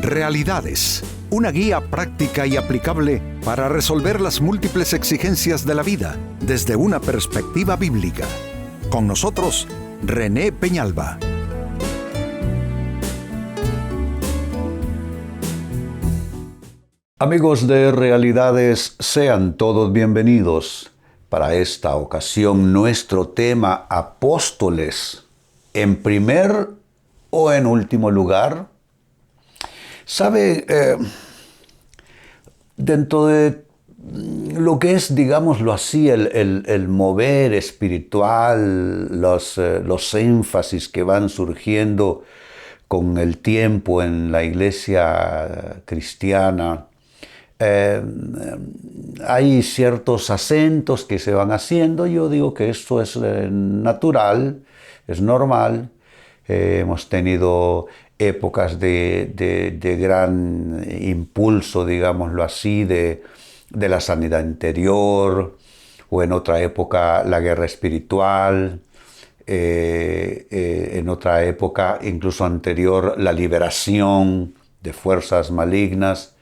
Realidades, una guía práctica y aplicable para resolver las múltiples exigencias de la vida desde una perspectiva bíblica. Con nosotros, René Peñalba. Amigos de Realidades, sean todos bienvenidos. Para esta ocasión, nuestro tema, apóstoles, en primer o en último lugar. ¿Sabe? Dentro de lo que es, digámoslo así, el mover espiritual, los énfasis que van surgiendo con el tiempo en la iglesia cristiana, hay ciertos acentos que se van haciendo. Yo digo que esto es natural, es normal. Hemos tenido épocas de gran impulso, digámoslo así, de la sanidad interior, o en otra época la guerra espiritual, en otra época, incluso anterior, la liberación de fuerzas malignas.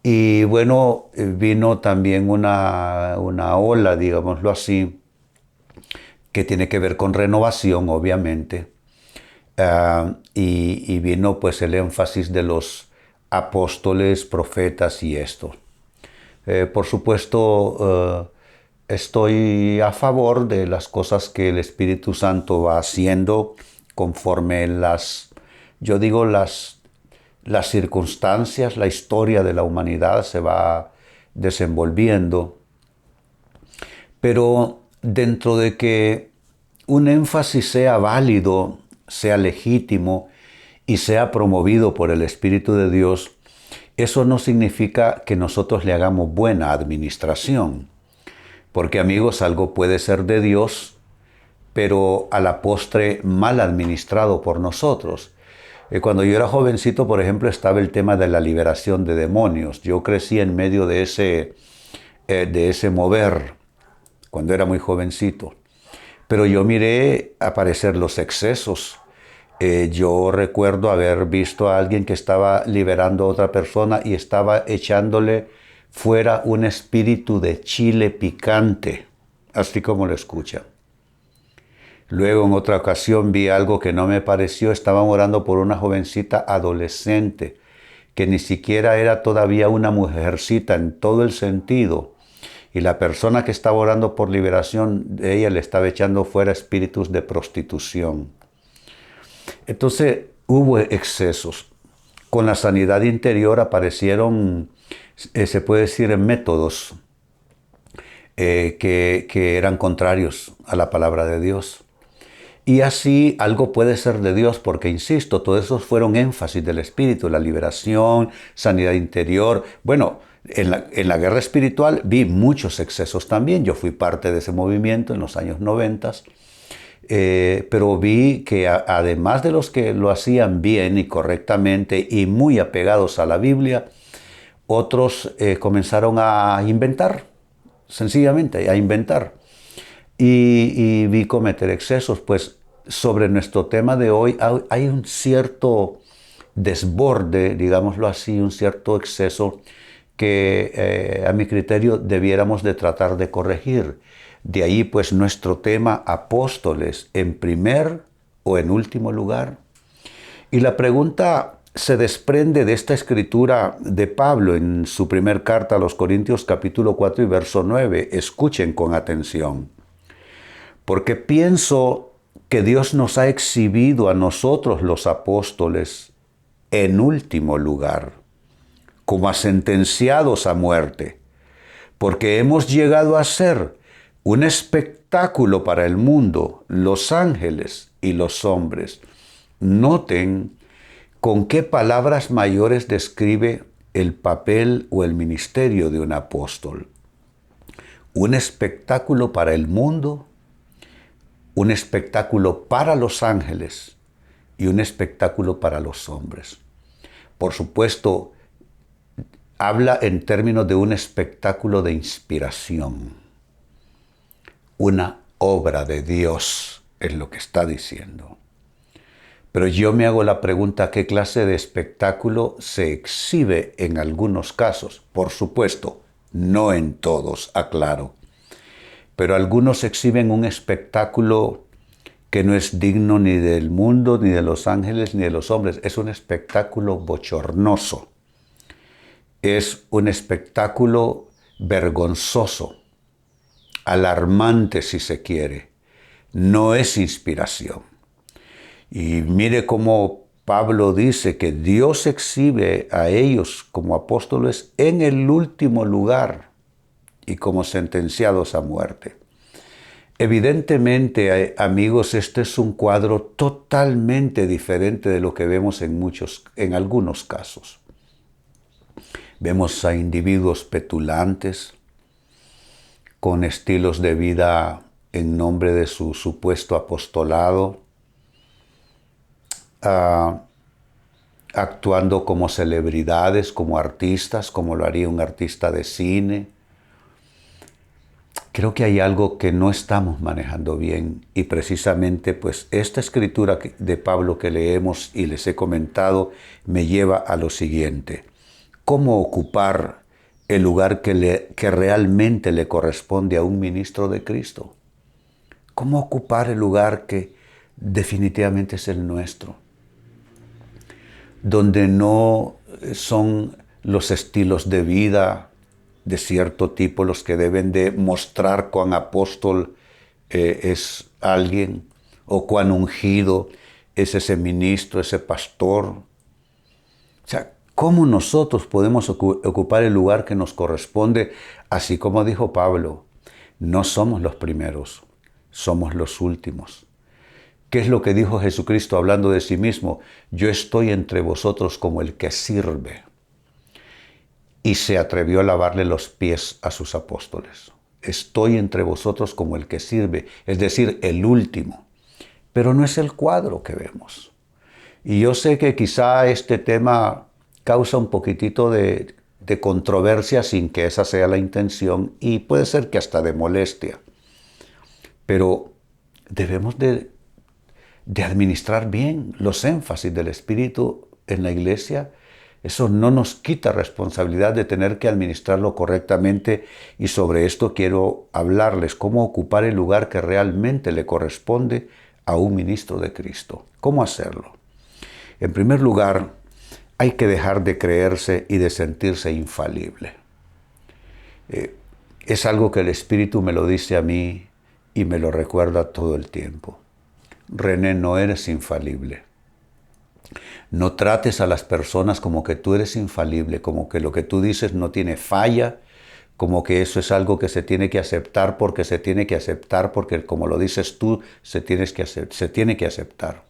Y bueno, vino también una ola, digámoslo así, que tiene que ver con renovación, obviamente. Y vino pues el énfasis de los apóstoles, profetas y esto. Por supuesto, estoy a favor de las cosas que el Espíritu Santo va haciendo conforme las circunstancias, la historia de la humanidad se va desenvolviendo. Pero dentro de que un énfasis sea válido, sea legítimo y sea promovido por el Espíritu de Dios, eso no significa que nosotros le hagamos buena administración. Porque, amigos, algo puede ser de Dios, pero a la postre mal administrado por nosotros. Cuando yo era jovencito, por ejemplo, estaba el tema de la liberación de demonios. Yo crecí en medio de ese mover, cuando era muy jovencito. Pero yo miré aparecer los excesos. Yo recuerdo haber visto a alguien que estaba liberando a otra persona y estaba echándole fuera un espíritu de chile picante, así como lo escucha. Luego, en otra ocasión, vi algo que no me pareció. Estaban orando por una jovencita adolescente, que ni siquiera era todavía una mujercita en todo el sentido. Y la persona que estaba orando por liberación de ella le estaba echando fuera espíritus de prostitución. Entonces, hubo excesos. Con la sanidad interior aparecieron, se puede decir, métodos que eran contrarios a la palabra de Dios. Y así algo puede ser de Dios, porque, insisto, todos esos fueron énfasis del Espíritu, la liberación, sanidad interior. Bueno, en la guerra espiritual vi muchos excesos también. Yo fui parte de ese movimiento en los años 90, pero vi que además de los que lo hacían bien y correctamente y muy apegados a la Biblia, otros comenzaron a inventar, sencillamente a inventar. Y vi cometer excesos. Pues sobre nuestro tema de hoy hay un cierto desborde, digámoslo así, un cierto exceso que a mi criterio debiéramos de tratar de corregir. De ahí pues nuestro tema, apóstoles, en primer o en último lugar. Y la pregunta se desprende de esta escritura de Pablo en su primer carta a los Corintios capítulo 4 y verso 9. Escuchen con atención. Porque pienso que Dios nos ha exhibido a nosotros los apóstoles en último lugar, como a sentenciados a muerte, porque hemos llegado a ser un espectáculo para el mundo, los ángeles y los hombres. Noten con qué palabras mayores describe el papel o el ministerio de un apóstol. Un espectáculo para el mundo, un espectáculo para los ángeles y un espectáculo para los hombres. Por supuesto, habla en términos de un espectáculo de inspiración. Una obra de Dios es lo que está diciendo. Pero yo me hago la pregunta, ¿qué clase de espectáculo se exhibe en algunos casos? Por supuesto, no en todos, aclaro. Pero algunos exhiben un espectáculo que no es digno ni del mundo, ni de los ángeles, ni de los hombres. Es un espectáculo bochornoso. Es un espectáculo vergonzoso, alarmante si se quiere. No es inspiración. Y mire cómo Pablo dice que Dios exhibe a ellos como apóstoles en el último lugar y como sentenciados a muerte. Evidentemente, amigos, este es un cuadro totalmente diferente de lo que vemos en algunos casos. Vemos a individuos petulantes, con estilos de vida en nombre de su supuesto apostolado, actuando como celebridades, como artistas, como lo haría un artista de cine. Creo que hay algo que no estamos manejando bien y precisamente pues esta escritura de Pablo que leemos y les he comentado me lleva a lo siguiente. ¿Cómo ocupar el lugar que realmente le corresponde a un ministro de Cristo? ¿Cómo ocupar el lugar que definitivamente es el nuestro? Donde no son los estilos de vida de cierto tipo los que deben de mostrar cuán apóstol es alguien o cuán ungido es ese ministro, ese pastor. O sea, ¿cómo nosotros podemos ocupar el lugar que nos corresponde? Así como dijo Pablo, no somos los primeros, somos los últimos. ¿Qué es lo que dijo Jesucristo hablando de sí mismo? Yo estoy entre vosotros como el que sirve. Y se atrevió a lavarle los pies a sus apóstoles. Estoy entre vosotros como el que sirve, es decir, el último. Pero no es el cuadro que vemos. Y yo sé que quizá este tema causa un poquitito de controversia sin que esa sea la intención y puede ser que hasta de molestia. Pero debemos de administrar bien los énfasis del Espíritu en la iglesia. Eso no nos quita responsabilidad de tener que administrarlo correctamente y sobre esto quiero hablarles, cómo ocupar el lugar que realmente le corresponde a un ministro de Cristo. ¿Cómo hacerlo? En primer lugar, hay que dejar de creerse y de sentirse infalible. Es algo que el Espíritu me lo dice a mí y me lo recuerda todo el tiempo. René, no eres infalible. No trates a las personas como que tú eres infalible, como que lo que tú dices no tiene falla, como que eso es algo que se tiene que aceptar porque se tiene que aceptar, porque como lo dices tú, se tiene que aceptar.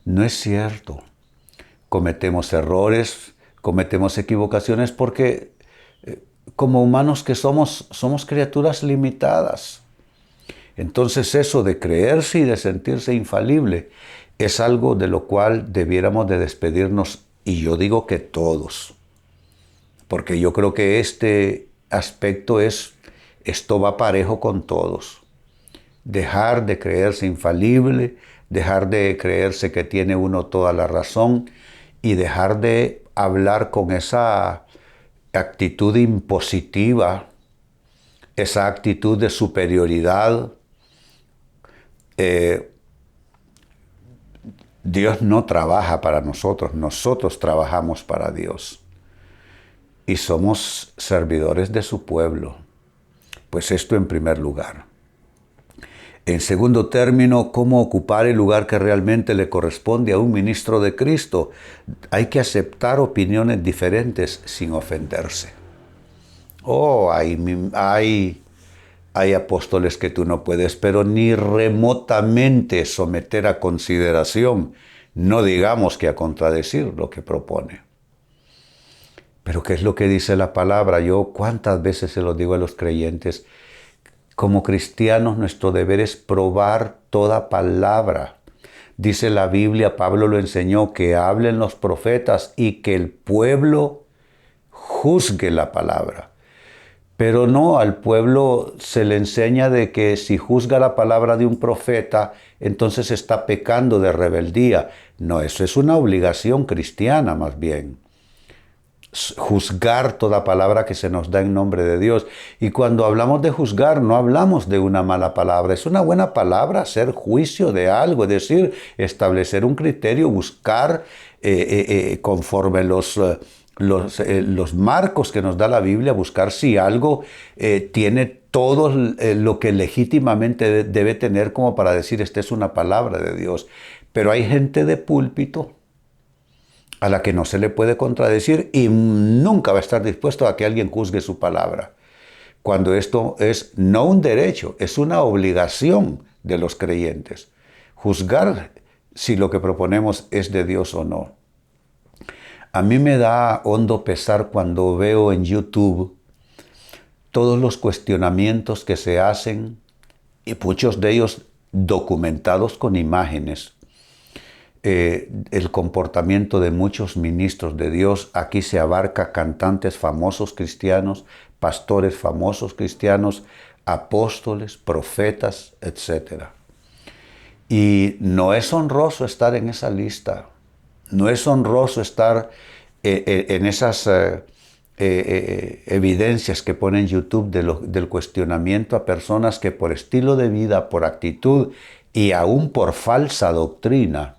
No es cierto. Cometemos errores, cometemos equivocaciones porque como humanos que somos criaturas limitadas. Entonces eso de creerse y de sentirse infalible es algo de lo cual debiéramos de despedirnos, y yo digo que todos, porque yo creo que este aspecto esto va parejo con todos. Dejar de creerse infalible, dejar de creerse que tiene uno toda la razón y dejar de hablar con esa actitud impositiva, esa actitud de superioridad. Dios no trabaja para nosotros, nosotros trabajamos para Dios. Y somos servidores de su pueblo. Pues esto en primer lugar. En segundo término, ¿cómo ocupar el lugar que realmente le corresponde a un ministro de Cristo? Hay que aceptar opiniones diferentes sin ofenderse. Hay apóstoles que tú no puedes, pero ni remotamente someter a consideración, no digamos que a contradecir lo que propone. Pero ¿qué es lo que dice la palabra? Yo cuántas veces se lo digo a los creyentes, como cristianos nuestro deber es probar toda palabra. Dice la Biblia, Pablo lo enseñó, que hablen los profetas y que el pueblo juzgue la palabra. Pero no, al pueblo se le enseña de que si juzga la palabra de un profeta, entonces está pecando de rebeldía. No, eso es una obligación cristiana más bien. Juzgar toda palabra que se nos da en nombre de Dios. Y cuando hablamos de juzgar, no hablamos de una mala palabra. Es una buena palabra hacer juicio de algo, es decir, establecer un criterio, buscar conforme los marcos que nos da la Biblia, buscar si algo tiene todo lo que legítimamente debe tener como para decir, esta es una palabra de Dios. Pero hay gente de púlpito a la que no se le puede contradecir y nunca va a estar dispuesto a que alguien juzgue su palabra. Cuando esto es no un derecho, es una obligación de los creyentes. Juzgar si lo que proponemos es de Dios o no. A mí me da hondo pesar cuando veo en YouTube todos los cuestionamientos que se hacen y muchos de ellos documentados con imágenes. El comportamiento de muchos ministros de Dios. Aquí se abarca cantantes famosos cristianos, pastores famosos cristianos, apóstoles, profetas, etc. Y no es honroso estar en esa lista. No es honroso estar en esas evidencias que pone en YouTube del cuestionamiento a personas que por estilo de vida, por actitud y aún por falsa doctrina,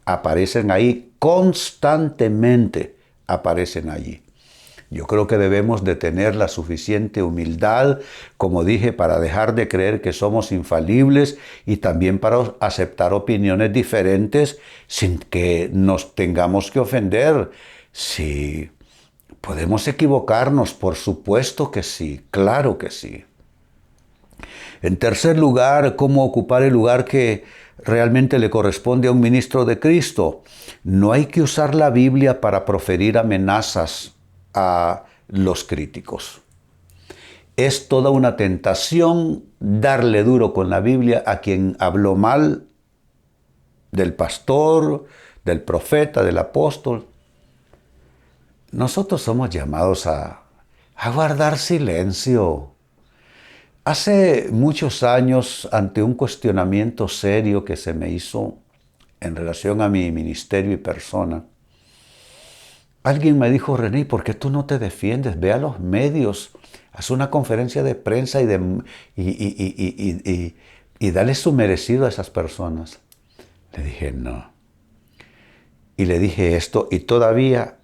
aparecen ahí constantemente, aparecen allí. Yo creo que debemos de tener la suficiente humildad, como dije, para dejar de creer que somos infalibles y también para aceptar opiniones diferentes sin que nos tengamos que ofender. Sí, podemos equivocarnos, por supuesto que sí, claro que sí. En tercer lugar, ¿cómo ocupar el lugar que realmente le corresponde a un ministro de Cristo? No hay que usar la Biblia para proferir amenazas a los críticos. Es toda una tentación darle duro con la Biblia a quien habló mal del pastor, del profeta, del apóstol. Nosotros somos llamados a guardar silencio. Hace muchos años, ante un cuestionamiento serio que se me hizo en relación a mi ministerio y persona, alguien me dijo, René, ¿por qué tú no te defiendes? Ve a los medios, haz una conferencia de prensa y dale su merecido a esas personas. Le dije, no. Y le dije esto, y todavía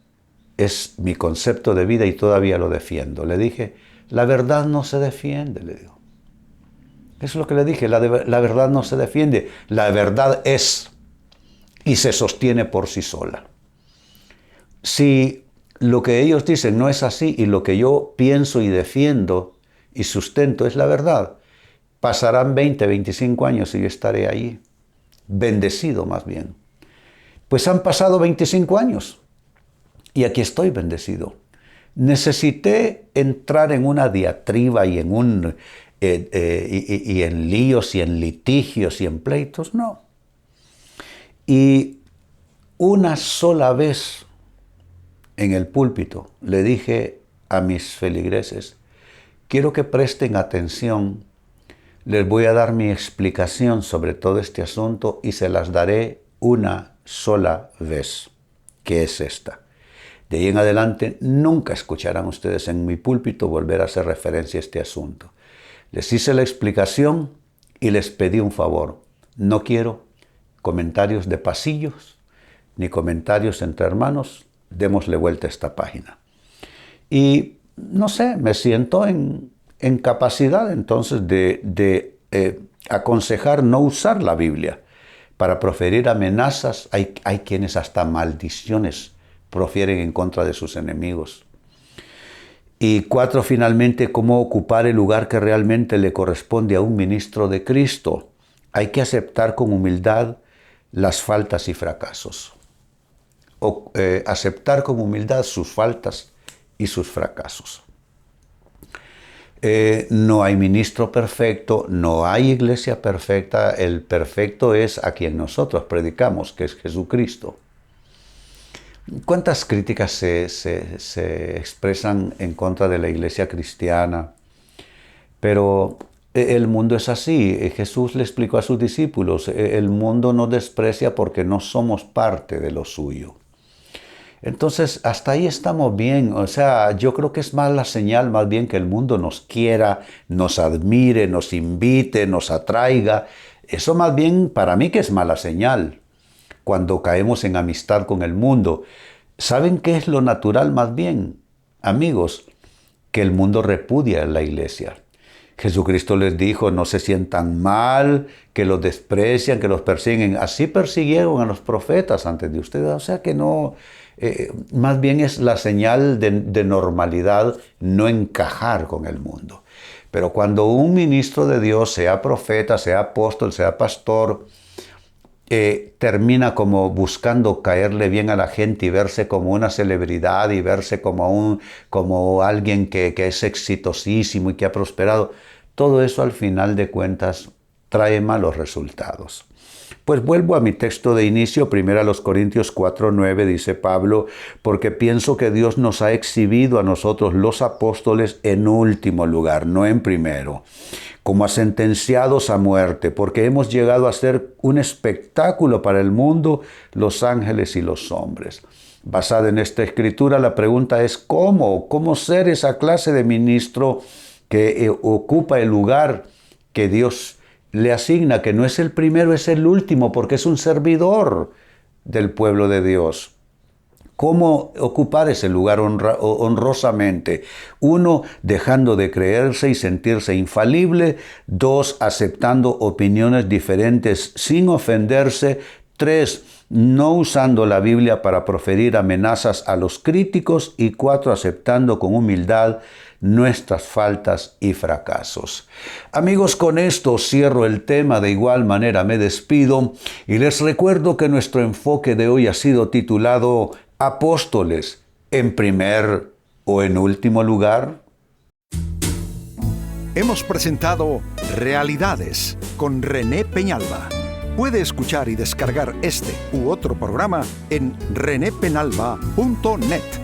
es mi concepto de vida y todavía lo defiendo. Le dije, la verdad no se defiende, le digo. Eso es lo que le dije, la verdad no se defiende. La verdad es y se sostiene por sí sola. Si lo que ellos dicen no es así y lo que yo pienso y defiendo y sustento es la verdad, pasarán 20, 25 años y yo estaré allí, bendecido más bien. Pues han pasado 25 años y aquí estoy bendecido. Necesité entrar en una diatriba y en en líos y en litigios y en pleitos, no. Y una sola vez en el púlpito le dije a mis feligreses, quiero que presten atención, les voy a dar mi explicación sobre todo este asunto y se las daré una sola vez, que es esta. De ahí en adelante nunca escucharán ustedes en mi púlpito volver a hacer referencia a este asunto. Les hice la explicación y les pedí un favor. No quiero comentarios de pasillos ni comentarios entre hermanos. Démosle vuelta a esta página. Y no sé, me siento en capacidad entonces de aconsejar no usar la Biblia para proferir amenazas. Hay quienes hasta maldiciones profieren en contra de sus enemigos. Y 4, finalmente, cómo ocupar el lugar que realmente le corresponde a un ministro de Cristo. Hay que aceptar con humildad las faltas y fracasos. Aceptar con humildad sus faltas y sus fracasos. No hay ministro perfecto, no hay iglesia perfecta. El perfecto es a quien nosotros predicamos, que es Jesucristo. ¿Cuántas críticas se expresan en contra de la iglesia cristiana? Pero El mundo es así. Jesús le explicó a sus discípulos, el mundo nos desprecia porque no somos parte de lo suyo. Entonces, hasta ahí estamos bien. O sea, yo creo que es más la señal, más bien que el mundo nos quiera, nos admire, nos invite, nos atraiga. Eso más bien para mí que es mala señal cuando caemos en amistad con el mundo. ¿Saben qué es lo natural más bien, amigos? Que el mundo repudia a la iglesia. Jesucristo les dijo, no se sientan mal, que los desprecian, que los persiguen. Así persiguieron a los profetas antes de ustedes. O sea que no, más bien es la señal de normalidad no encajar con el mundo. Pero cuando un ministro de Dios, sea profeta, sea apóstol, sea pastor, termina como buscando caerle bien a la gente y verse como una celebridad y verse como alguien que es exitosísimo y que ha prosperado, todo eso al final de cuentas trae malos resultados. Pues vuelvo a mi texto de inicio, 1 Corintios 4:9, dice Pablo, porque pienso que Dios nos ha exhibido a nosotros los apóstoles en último lugar, no en primero, como a sentenciados a muerte, porque hemos llegado a ser un espectáculo para el mundo, los ángeles y los hombres. Basada en esta escritura, la pregunta es ¿cómo ser esa clase de ministro que ocupa el lugar que Dios le asigna, que no es el primero, es el último, porque es un servidor del pueblo de Dios? ¿Cómo ocupar ese lugar honrosamente? 1, dejando de creerse y sentirse infalible. 2, aceptando opiniones diferentes sin ofenderse. 3, no usando la Biblia para proferir amenazas a los críticos. Y 4, aceptando con humildad nuestras faltas y fracasos. Amigos, con esto cierro el tema. De igual manera me despido y les recuerdo que nuestro enfoque de hoy ha sido titulado Apóstoles, ¿en primer o en último lugar? Hemos presentado Realidades con René Peñalba. Puede escuchar y descargar este u otro programa en renépenalba.net.